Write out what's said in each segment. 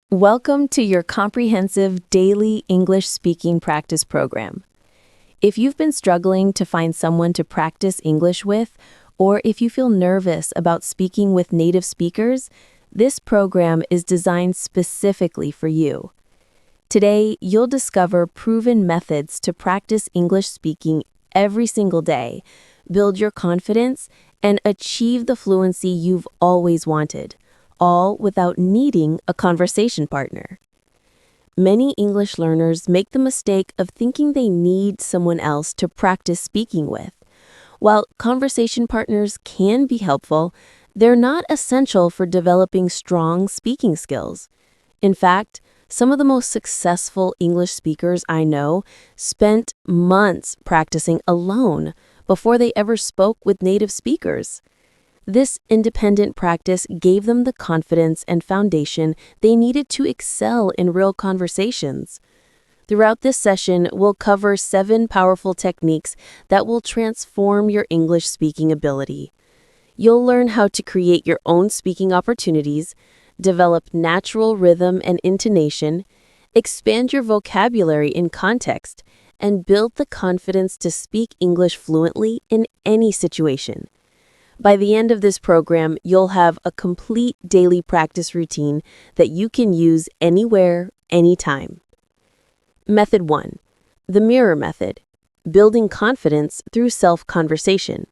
Welcome to your comprehensive daily English speaking practice program. If you've been struggling to find someone to practice English with, or if you feel nervous about speaking with native speakers, this program is designed specifically for you. Today, you'll discover proven methods to practice English speaking every single day, build your confidence, and achieve the fluency you've always wanted, all without needing a conversation partner. Many English learners make the mistake of thinking they need someone else to practice speaking with. While conversation partners can be helpful, they're not essential for developing strong speaking skills. In fact, some of the most successful English speakers I know spent months practicing alone before they ever spoke with native speakers. This independent practice gave them the confidence and foundation they needed to excel in real conversations. Throughout this session, we'll cover 7 powerful techniques that will transform your English speaking ability. You'll learn how to create your own speaking opportunities, develop natural rhythm and intonation, expand your vocabulary in context, and build the confidence to speak English fluently in any situation. By the end of this program, you'll have a complete daily practice routine that you can use anywhere, anytime. Method 1. The mirror method. Building confidence through self-conversation.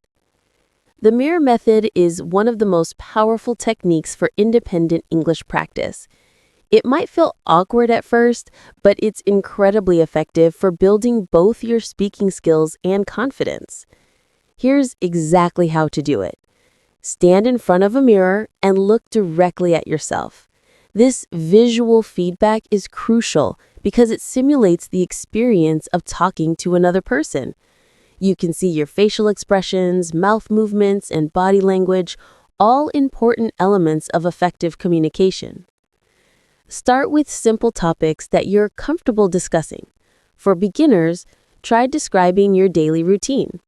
The mirror method is one of the most powerful techniques for independent English practice. It might feel awkward at first, but it's incredibly effective for building both your speaking skills and confidence. Here's exactly how to do it. Stand in front of a mirror and look directly at yourself. This visual feedback is crucial because it simulates the experience of talking to another person. You can see your facial expressions, mouth movements, and body language, all important elements of effective communication. Start with simple topics that you're comfortable discussing. For beginners, try describing your daily routine.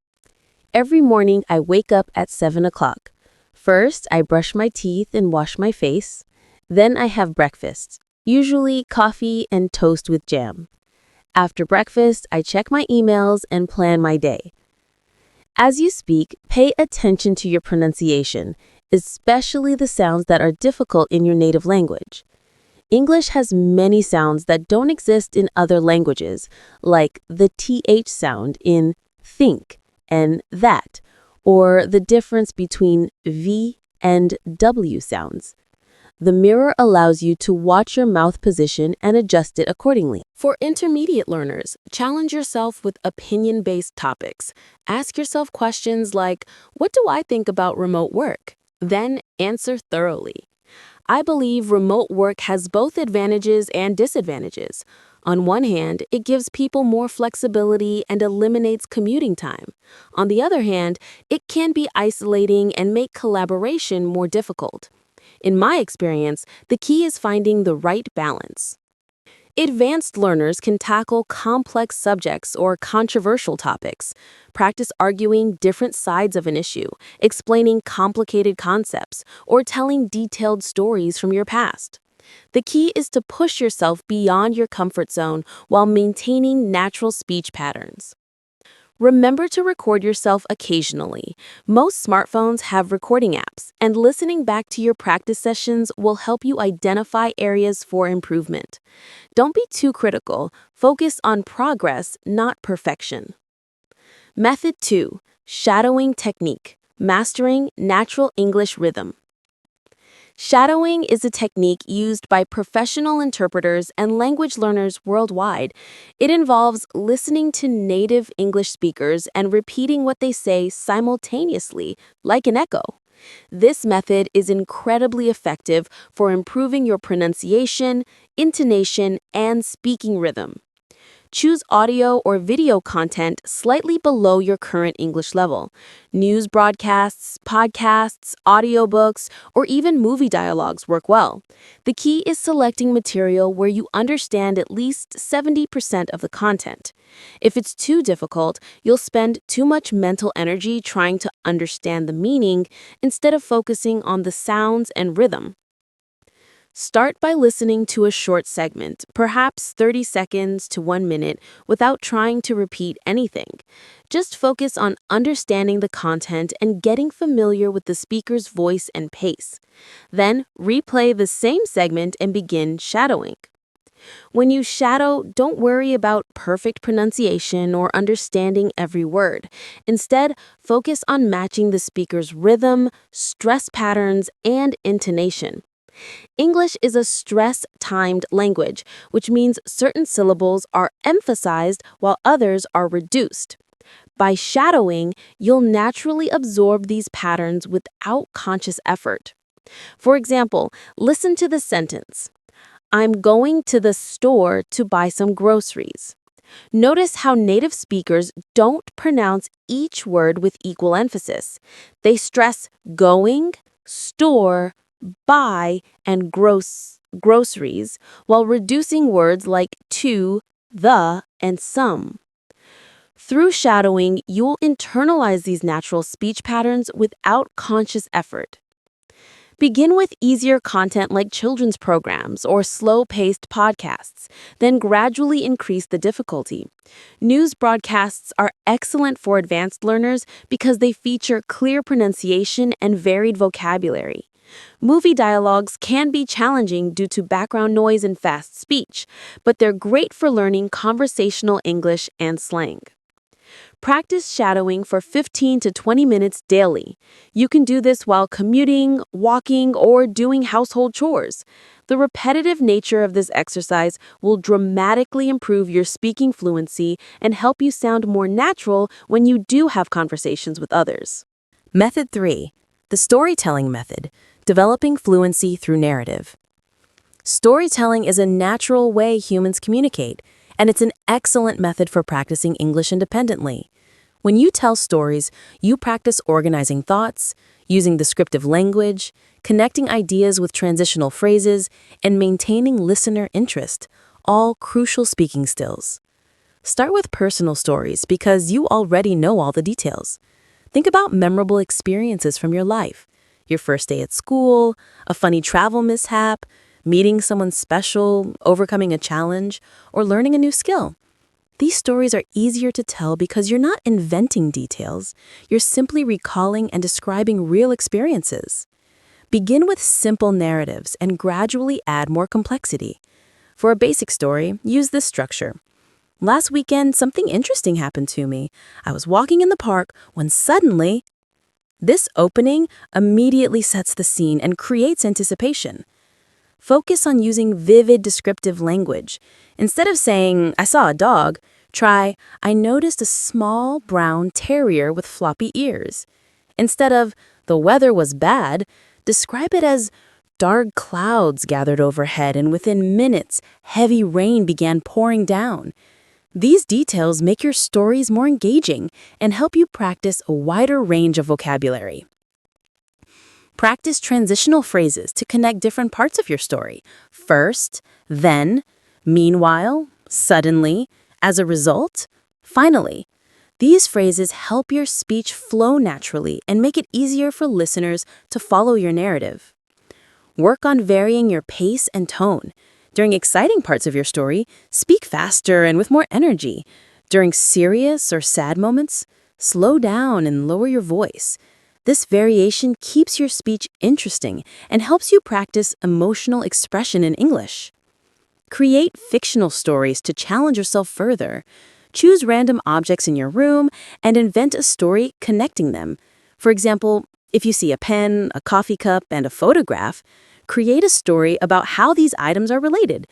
Every morning, I wake up at 7 o'clock. First, I brush my teeth and wash my face. Then I have breakfast, usually coffee and toast with jam. After breakfast, I check my emails and plan my day. As you speak, pay attention to your pronunciation, especially the sounds that are difficult in your native language. English has many sounds that don't exist in other languages, like the TH sound in think and that, or the difference between V and W sounds. The mirror allows you to watch your mouth position and adjust it accordingly. For intermediate learners, challenge yourself with opinion-based topics. Ask yourself questions like, what do I think about remote work? Then answer thoroughly. I believe remote work has both advantages and disadvantages. On one hand, it gives people more flexibility and eliminates commuting time. On the other hand, it can be isolating and make collaboration more difficult. In my experience, the key is finding the right balance. Advanced learners can tackle complex subjects or controversial topics, practice arguing different sides of an issue, explaining complicated concepts, or telling detailed stories from your past. The key is to push yourself beyond your comfort zone while maintaining natural speech patterns. Remember to record yourself occasionally. Most smartphones have recording apps, and listening back to your practice sessions will help you identify areas for improvement. Don't be too critical. Focus on progress, not perfection. Method 2. Shadowing technique. Mastering natural English rhythm. Shadowing is a technique used by professional interpreters and language learners worldwide. It involves listening to native English speakers and repeating what they say simultaneously, like an echo. This method is incredibly effective for improving your pronunciation, intonation, and speaking rhythm. Choose audio or video content slightly below your current English level. News broadcasts, podcasts, audiobooks, or even movie dialogues work well. The key is selecting material where you understand at least 70% of the content. If it's too difficult, you'll spend too much mental energy trying to understand the meaning instead of focusing on the sounds and rhythm. Start by listening to a short segment, perhaps 30 seconds to 1 minute, without trying to repeat anything. Just focus on understanding the content and getting familiar with the speaker's voice and pace. Then, replay the same segment and begin shadowing. When you shadow, don't worry about perfect pronunciation or understanding every word. Instead, focus on matching the speaker's rhythm, stress patterns, and intonation. English is a stress-timed language, which means certain syllables are emphasized while others are reduced. By shadowing, you'll naturally absorb these patterns without conscious effort. For example, listen to the sentence, I'm going to the store to buy some groceries. Notice how native speakers don't pronounce each word with equal emphasis. They stress going, store, buy, and groceries, while reducing words like to, the, and some. Through shadowing, you'll internalize these natural speech patterns without conscious effort. Begin with easier content like children's programs or slow-paced podcasts, then gradually increase the difficulty. News broadcasts are excellent for advanced learners because they feature clear pronunciation and varied vocabulary. Movie dialogues can be challenging due to background noise and fast speech, but they're great for learning conversational English and slang. Practice shadowing for 15 to 20 minutes daily. You can do this while commuting, walking, or doing household chores. The repetitive nature of this exercise will dramatically improve your speaking fluency and help you sound more natural when you do have conversations with others. Method 3. The storytelling method, developing fluency through narrative. Storytelling is a natural way humans communicate, and it's an excellent method for practicing English independently. When you tell stories, you practice organizing thoughts, using descriptive language, connecting ideas with transitional phrases, and maintaining listener interest, all crucial speaking skills. Start with personal stories because you already know all the details. Think about memorable experiences from your life, your first day at school, a funny travel mishap, meeting someone special, overcoming a challenge, or learning a new skill. These stories are easier to tell because you're not inventing details. You're simply recalling and describing real experiences. Begin with simple narratives and gradually add more complexity. For a basic story, use this structure. Last weekend, something interesting happened to me. I was walking in the park when suddenly... This opening immediately sets the scene and creates anticipation. Focus on using vivid descriptive language. Instead of saying, I saw a dog, try, I noticed a small brown terrier with floppy ears. Instead of, the weather was bad, describe it as dark clouds gathered overhead and within minutes, heavy rain began pouring down. These details make your stories more engaging and help you practice a wider range of vocabulary. Practice transitional phrases to connect different parts of your story. First, then, meanwhile, suddenly, as a result, finally. These phrases help your speech flow naturally and make it easier for listeners to follow your narrative. Work on varying your pace and tone. During exciting parts of your story, speak faster and with more energy. During serious or sad moments, slow down and lower your voice. This variation keeps your speech interesting and helps you practice emotional expression in English. Create fictional stories to challenge yourself further. Choose random objects in your room and invent a story connecting them. For example, if you see a pen, a coffee cup, and a photograph, create a story about how these items are related.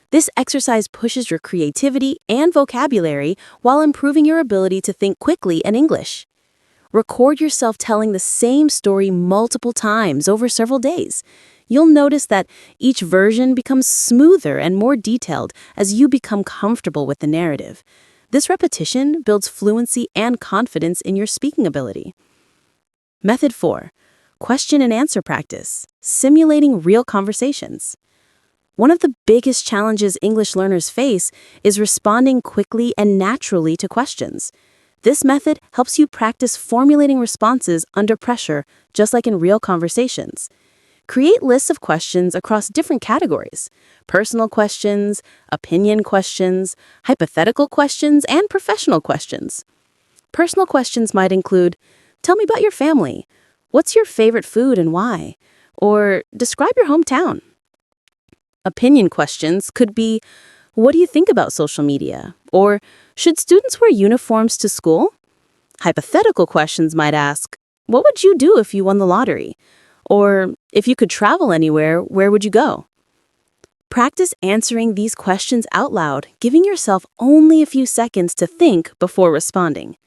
This exercise pushes your creativity and vocabulary while improving your ability to think quickly in English. Record yourself telling the same story multiple times over several days. You'll notice that each version becomes smoother and more detailed as you become comfortable with the narrative. This repetition builds fluency and confidence in your speaking ability. Method 4. Question and answer practice, simulating real conversations. One of the biggest challenges English learners face is responding quickly and naturally to questions. This method helps you practice formulating responses under pressure, just like in real conversations. Create lists of questions across different categories: personal questions, opinion questions, hypothetical questions, and professional questions. Personal questions might include, tell me about your family. What's your favorite food and why? Or describe your hometown. Opinion questions could be, what do you think about social media? Or should students wear uniforms to school? Hypothetical questions might ask, what would you do if you won the lottery? Or if you could travel anywhere, where would you go? Practice answering these questions out loud, giving yourself only a few seconds to think before responding.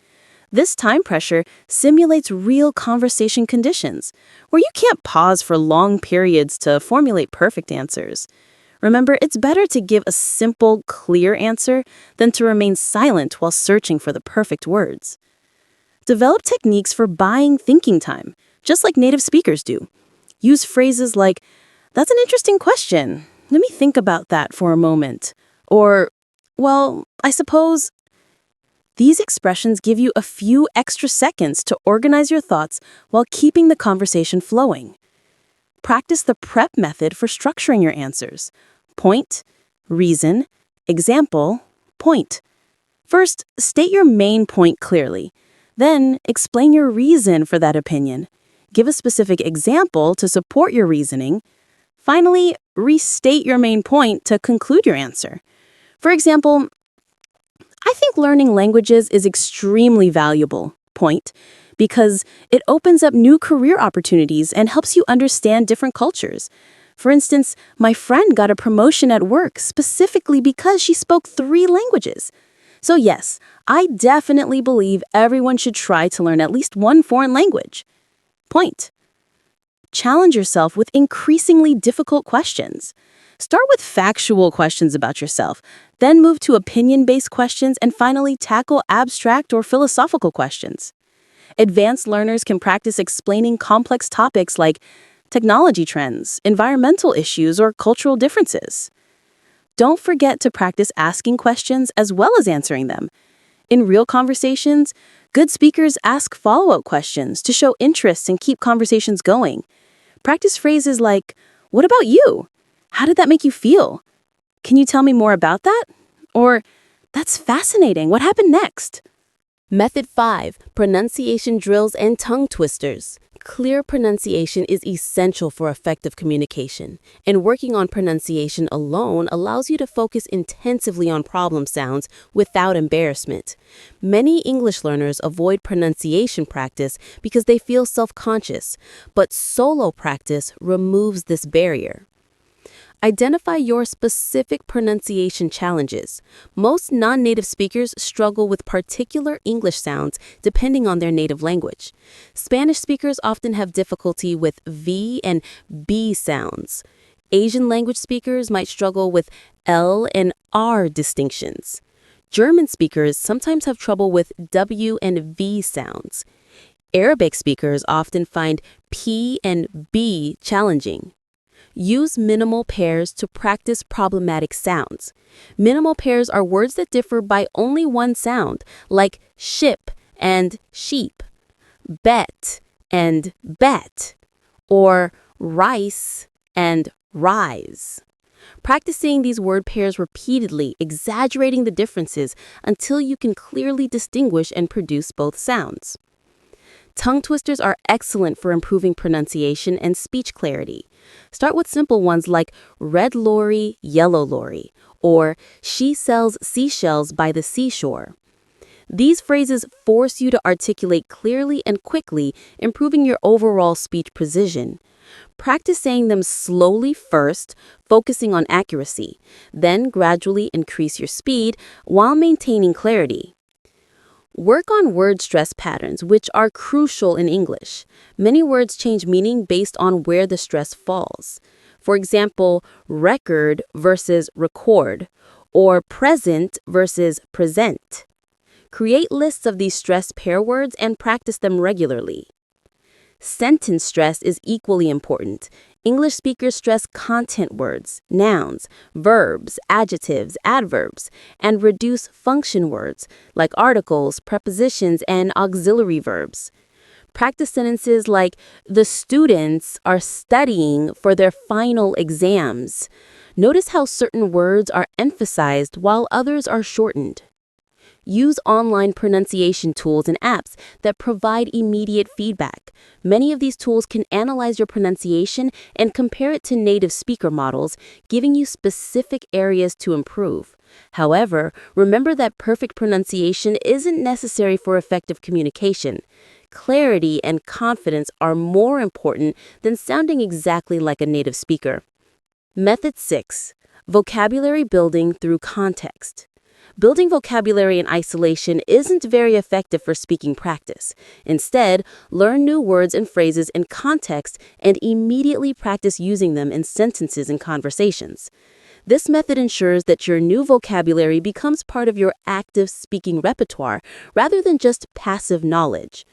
This time pressure simulates real conversation conditions, where you can't pause for long periods to formulate perfect answers. Remember, it's better to give a simple, clear answer than to remain silent while searching for the perfect words. Develop techniques for buying thinking time, just like native speakers do. Use phrases like, that's an interesting question. Let me think about that for a moment. Or, well, I suppose. These expressions give you a few extra seconds to organize your thoughts while keeping the conversation flowing. Practice the PREP method for structuring your answers. Point, reason, example, point. First, state your main point clearly. Then, explain your reason for that opinion. Give a specific example to support your reasoning. Finally, restate your main point to conclude your answer. For example, I think learning languages is extremely valuable, point, because it opens up new career opportunities and helps you understand different cultures. For instance, my friend got a promotion at work specifically because she spoke 3 languages. So yes, I definitely believe everyone should try to learn at least one foreign language. Point. Challenge yourself with increasingly difficult questions. Start with factual questions about yourself, then move to opinion-based questions, and finally tackle abstract or philosophical questions. Advanced learners can practice explaining complex topics like technology trends, environmental issues, or cultural differences. Don't forget to practice asking questions as well as answering them. In real conversations, good speakers ask follow-up questions to show interest and keep conversations going. Practice phrases like, what about you? How did that make you feel? Can you tell me more about that? Or, that's fascinating. What happened next? Method 5. Pronunciation drills and tongue twisters. Clear pronunciation is essential for effective communication, and working on pronunciation alone allows you to focus intensively on problem sounds without embarrassment. Many English learners avoid pronunciation practice because they feel self-conscious, but solo practice removes this barrier. Identify your specific pronunciation challenges. Most non-native speakers struggle with particular English sounds depending on their native language. Spanish speakers often have difficulty with V and B sounds. Asian language speakers might struggle with L and R distinctions. German speakers sometimes have trouble with W and V sounds. Arabic speakers often find P and B challenging. Use minimal pairs to practice problematic sounds. Minimal pairs are words that differ by only one sound, like ship and sheep, bet and bet, or rice and rise. Practicing these word pairs repeatedly, exaggerating the differences until you can clearly distinguish and produce both sounds. Tongue twisters are excellent for improving pronunciation and speech clarity. Start with simple ones like red lorry, yellow lorry, or she sells seashells by the seashore. These phrases force you to articulate clearly and quickly, improving your overall speech precision. Practice saying them slowly first, focusing on accuracy, then gradually increase your speed while maintaining clarity. Work on word stress patterns, which are crucial in English. Many words change meaning based on where the stress falls. For example, record versus record, or present versus present. Create lists of these stress pair words and practice them regularly. Sentence stress is equally important. English speakers stress content words, nouns, verbs, adjectives, adverbs, and reduce function words like articles, prepositions, and auxiliary verbs. Practice sentences like, the students are studying for their final exams. Notice how certain words are emphasized while others are shortened. Use online pronunciation tools and apps that provide immediate feedback. Many of these tools can analyze your pronunciation and compare it to native speaker models, giving you specific areas to improve. However, remember that perfect pronunciation isn't necessary for effective communication. Clarity and confidence are more important than sounding exactly like a native speaker. Method 6. Vocabulary building through context. Building vocabulary in isolation isn't very effective for speaking practice. Instead, learn new words and phrases in context and immediately practice using them in sentences and conversations. This method ensures that your new vocabulary becomes part of your active speaking repertoire rather than just passive knowledge.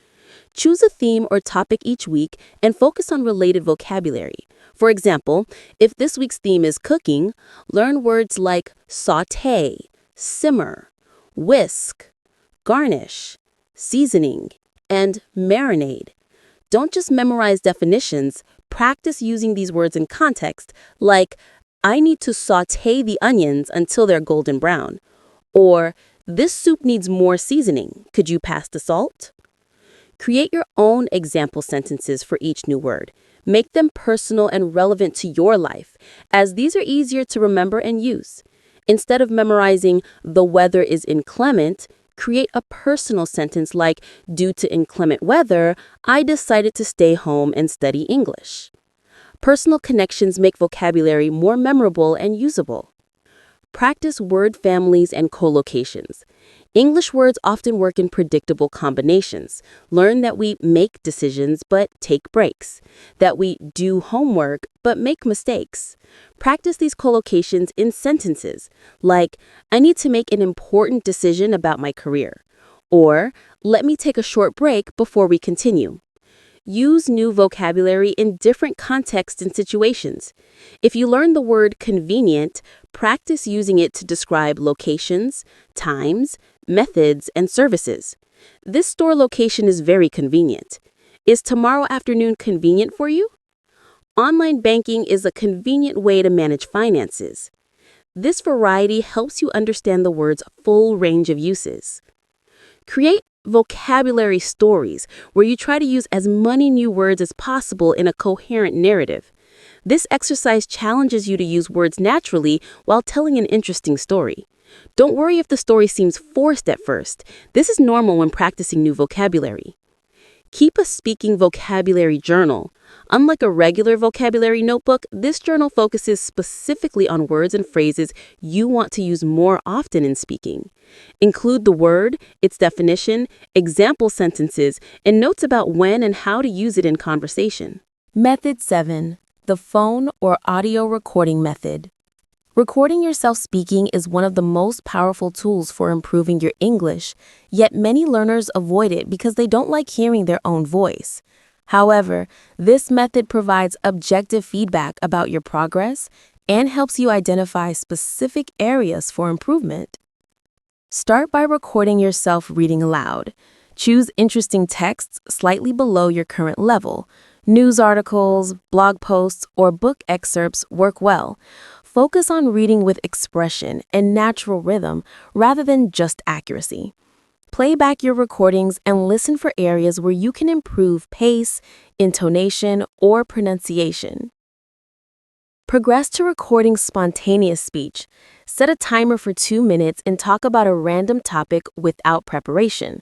Choose a theme or topic each week and focus on related vocabulary. For example, if this week's theme is cooking, learn words like sauté, simmer, whisk, garnish, seasoning, and marinade. Don't just memorize definitions, practice using these words in context, like, I need to sauté the onions until they're golden brown, or this soup needs more seasoning. Could you pass the salt? Create your own example sentences for each new word. Make them personal and relevant to your life, as these are easier to remember and use. Instead of memorizing, the weather is inclement, create a personal sentence like, due to inclement weather, I decided to stay home and study English. Personal connections make vocabulary more memorable and usable. Practice word families and collocations. English words often work in predictable combinations. Learn that we make decisions but take breaks, that we do homework but make mistakes. Practice these collocations in sentences, like, I need to make an important decision about my career, or let me take a short break before we continue. Use new vocabulary in different contexts and situations. If you learn the word convenient, practice using it to describe locations, times, methods, and services. This store location is very convenient. Is tomorrow afternoon convenient for you? Online banking is a convenient way to manage finances. This variety helps you understand the word's full range of uses. Create vocabulary stories where you try to use as many new words as possible in a coherent narrative. This exercise challenges you to use words naturally while telling an interesting story. Don't worry if the story seems forced at first. This is normal when practicing new vocabulary. Keep a speaking vocabulary journal. Unlike a regular vocabulary notebook, this journal focuses specifically on words and phrases you want to use more often in speaking. Include the word, its definition, example sentences, and notes about when and how to use it in conversation. Method 7. The phone or audio recording method. Recording yourself speaking is one of the most powerful tools for improving your English, yet many learners avoid it because they don't like hearing their own voice. However, this method provides objective feedback about your progress and helps you identify specific areas for improvement. Start by recording yourself reading aloud. Choose interesting texts slightly below your current level. News articles, blog posts, or book excerpts work well. Focus on reading with expression and natural rhythm rather than just accuracy. Play back your recordings and listen for areas where you can improve pace, intonation, or pronunciation. Progress to recording spontaneous speech. Set a timer for 2 minutes and talk about a random topic without preparation.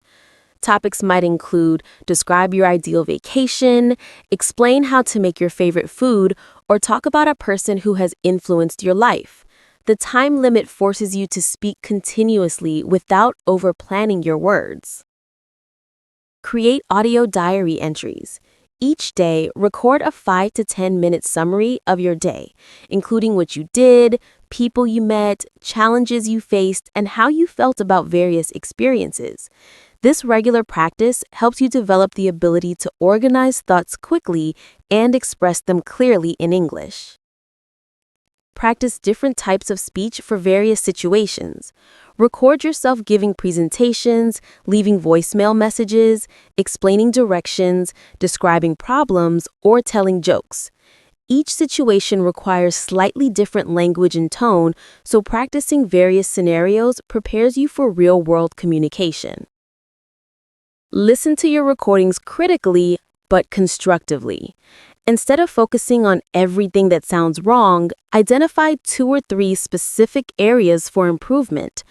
Topics might include describe your ideal vacation, explain how to make your favorite food, or talk about a person who has influenced your life. The time limit forces you to speak continuously without over-planning your words. Create audio diary entries. Each day, record a 5 to 10 minute summary of your day, including what you did, people you met, challenges you faced, and how you felt about various experiences. This regular practice helps you develop the ability to organize thoughts quickly and express them clearly in English. practice different types of speech for various situations. Record yourself giving presentations, leaving voicemail messages, explaining directions, describing problems, or telling jokes. Each situation requires slightly different language and tone, so practicing various scenarios prepares you for real-world communication. Listen to your recordings critically, but constructively. Instead of focusing on everything that sounds wrong, identify 2 or 3 specific areas for improvement.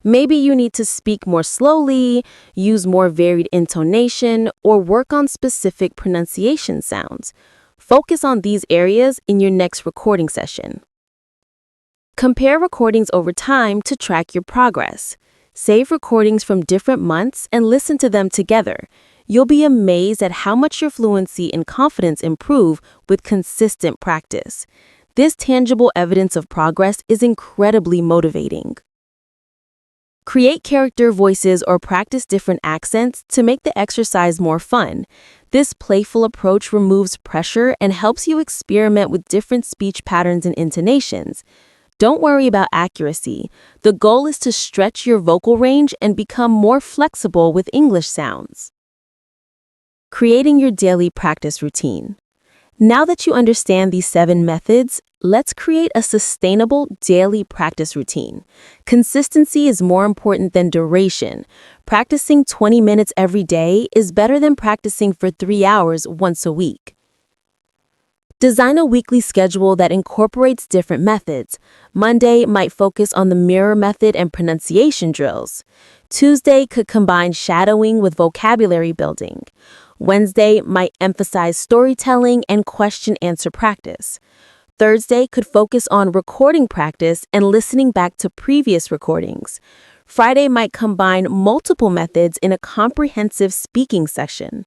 Maybe you need to speak more slowly, use more varied intonation, or work on specific pronunciation sounds. Focus on these areas in your next recording session. Compare recordings over time to track your progress. Save recordings from different months and listen to them together. You'll be amazed at how much your fluency and confidence improve with consistent practice. This tangible evidence of progress is incredibly motivating. Create character voices or practice different accents to make the exercise more fun. This playful approach removes pressure and helps you experiment with different speech patterns and intonations. Don't worry about accuracy. The goal is to stretch your vocal range and become more flexible with English sounds. Creating your daily practice routine. Now that you understand these 7 methods, let's create a sustainable daily practice routine. Consistency is more important than duration. Practicing 20 minutes every day is better than practicing for 3 hours once a week. Design a weekly schedule that incorporates different methods. Monday might focus on the mirror method and pronunciation drills. Tuesday could combine shadowing with vocabulary building. Wednesday might emphasize storytelling and question-answer practice. Thursday could focus on recording practice and listening back to previous recordings. Friday might combine multiple methods in a comprehensive speaking session.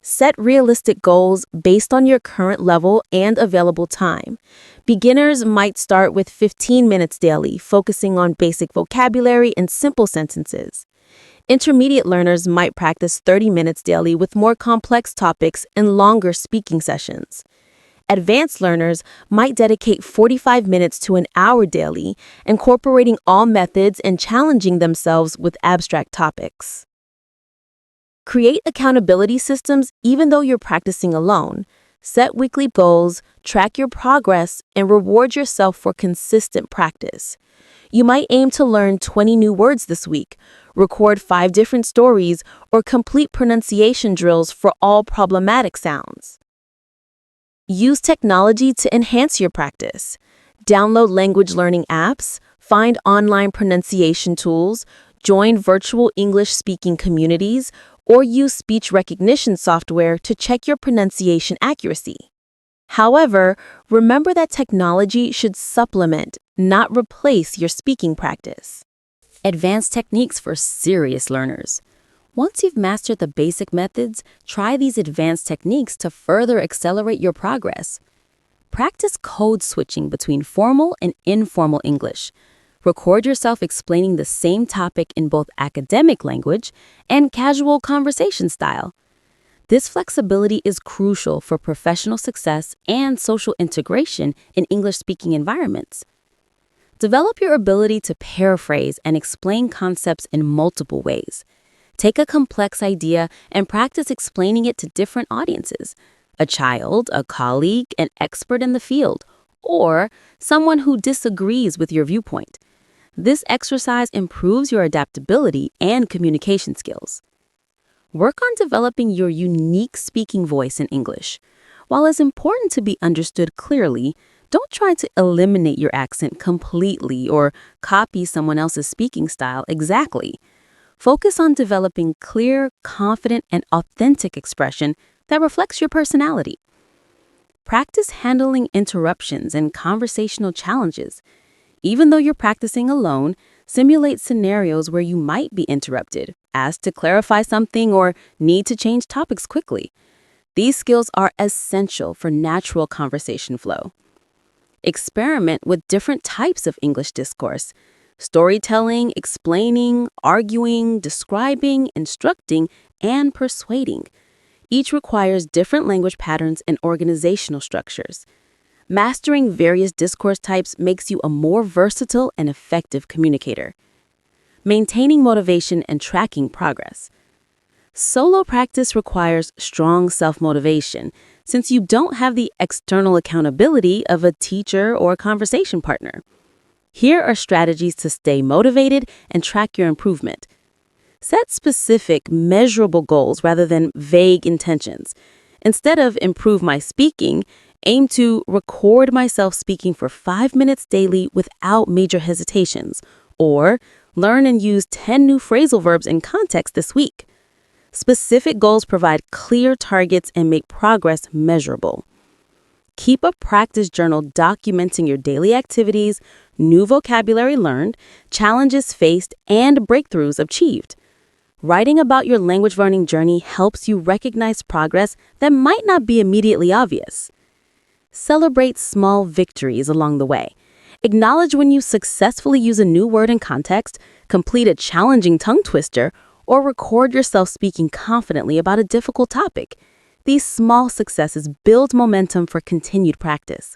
Set realistic goals based on your current level and available time. Beginners might start with 15 minutes daily, focusing on basic vocabulary and simple sentences. Intermediate learners might practice 30 minutes daily with more complex topics and longer speaking sessions. Advanced learners might dedicate 45 minutes to an hour daily, incorporating all methods and challenging themselves with abstract topics. Create accountability systems even though you're practicing alone. Set weekly goals, track your progress, and reward yourself for consistent practice. You might aim to learn 20 new words this week, record 5 different stories, or complete pronunciation drills for all problematic sounds. Use technology to enhance your practice. Download language learning apps, find online pronunciation tools, join virtual English speaking communities, or use speech recognition software to check your pronunciation accuracy. However, remember that technology should supplement, not replace your speaking practice. Advanced techniques for serious learners. Once you've mastered the basic methods, try these advanced techniques to further accelerate your progress. Practice code switching between formal and informal English. Record yourself explaining the same topic in both academic language and casual conversation style. This flexibility is crucial for professional success and social integration in English-speaking environments. Develop your ability to paraphrase and explain concepts in multiple ways. Take a complex idea and practice explaining it to different audiences: a child, a colleague, an expert in the field, or someone who disagrees with your viewpoint. This exercise improves your adaptability and communication skills. Work on developing your unique speaking voice in English. While it's important to be understood clearly, don't try to eliminate your accent completely or copy someone else's speaking style exactly. Focus on developing clear, confident, and authentic expression that reflects your personality. Practice handling interruptions and conversational challenges. Even though you're practicing alone, simulate scenarios where you might be interrupted, asked to clarify something, or need to change topics quickly. These skills are essential for natural conversation flow. Experiment with different types of English discourse: storytelling, explaining, arguing, describing, instructing, and persuading. Each requires different language patterns and organizational structures. Mastering various discourse types makes you a more versatile and effective communicator. Maintaining motivation and tracking progress. Solo practice requires strong self-motivation since you don't have the external accountability of a teacher or conversation partner. Here are strategies to stay motivated and track your improvement. Set specific, measurable goals rather than vague intentions. Instead of improve my speaking, aim to record myself speaking for 5 minutes daily without major hesitations, or learn and use 10 new phrasal verbs in context this week. Specific goals provide clear targets and make progress measurable. Keep a practice journal documenting your daily activities, new vocabulary learned, challenges faced, and breakthroughs achieved. Writing about your language learning journey helps you recognize progress that might not be immediately obvious. Celebrate small victories along the way. Acknowledge when you successfully use a new word in context, complete a challenging tongue twister, or record yourself speaking confidently about a difficult topic. These small successes build momentum for continued practice.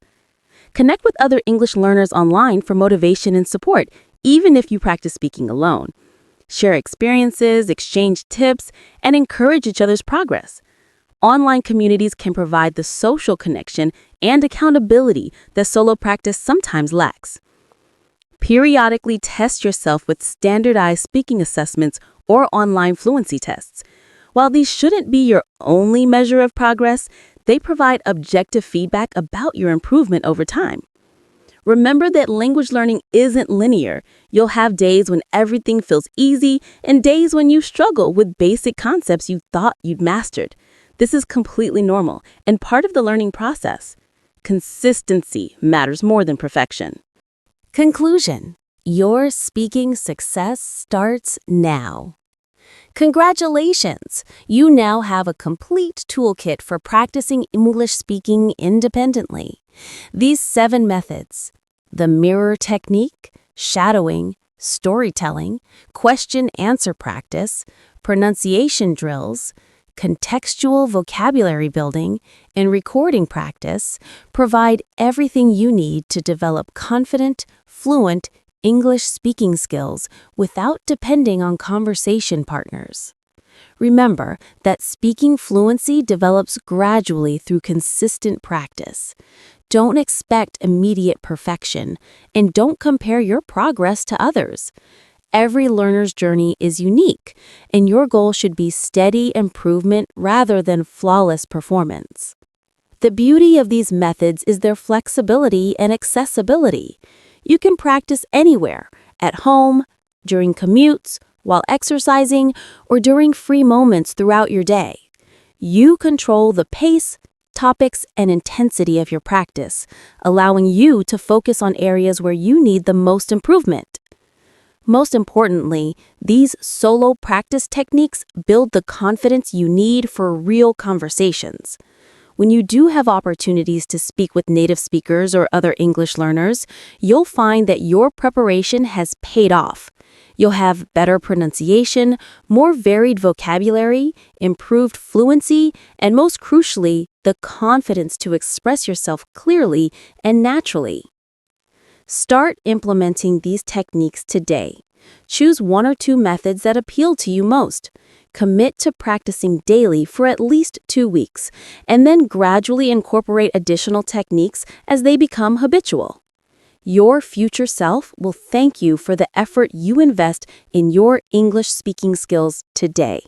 Connect with other English learners online for motivation and support, even if you practice speaking alone. Share experiences, exchange tips, and encourage each other's progress. Online communities can provide the social connection and accountability that solo practice sometimes lacks. Periodically test yourself with standardized speaking assessments or online fluency tests. While these shouldn't be your only measure of progress, they provide objective feedback about your improvement over time. Remember that language learning isn't linear. You'll have days when everything feels easy and days when you struggle with basic concepts you thought you'd mastered. This is completely normal and part of the learning process. Consistency matters more than perfection. Conclusion: your speaking success starts now. Congratulations! You now have a complete toolkit for practicing English speaking independently. These 7 methods: the mirror technique, shadowing, storytelling, question-answer practice, pronunciation drills, contextual vocabulary building, and recording practice, provide everything you need to develop confident, fluent English speaking skills without depending on conversation partners. Remember that speaking fluency develops gradually through consistent practice. Don't expect immediate perfection, and don't compare your progress to others. Every learner's journey is unique, and your goal should be steady improvement rather than flawless performance. The beauty of these methods is their flexibility and accessibility. You can practice anywhere, at home, during commutes, while exercising, or during free moments throughout your day. You control the pace, topics, and intensity of your practice, allowing you to focus on areas where you need the most improvement. Most importantly, these solo practice techniques build the confidence you need for real conversations. When you do have opportunities to speak with native speakers or other English learners, you'll find that your preparation has paid off. You'll have better pronunciation, more varied vocabulary, improved fluency, and most crucially, the confidence to express yourself clearly and naturally. Start implementing these techniques today. Choose 1 or 2 methods that appeal to you most. Commit to practicing daily for at least 2 weeks, and then gradually incorporate additional techniques as they become habitual. Your future self will thank you for the effort you invest in your English speaking skills today.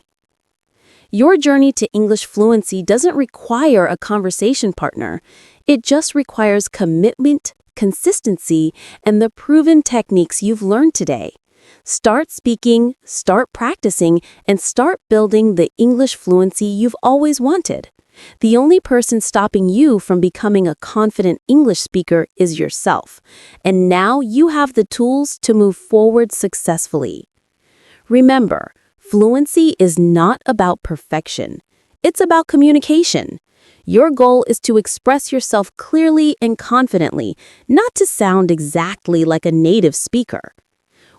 Your journey to English fluency doesn't require a conversation partner. It just requires commitment, consistency, and the proven techniques you've learned today. Start speaking, start practicing, and start building the English fluency you've always wanted. The only person stopping you from becoming a confident English speaker is yourself, and now you have the tools to move forward successfully. Remember, fluency is not about perfection. It's about communication. Your goal is to express yourself clearly and confidently, not to sound exactly like a native speaker.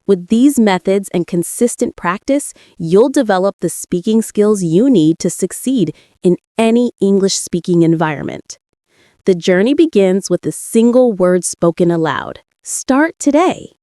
With these methods and consistent practice, you'll develop the speaking skills you need to succeed in any English-speaking environment. The journey begins with a single word spoken aloud. Start today.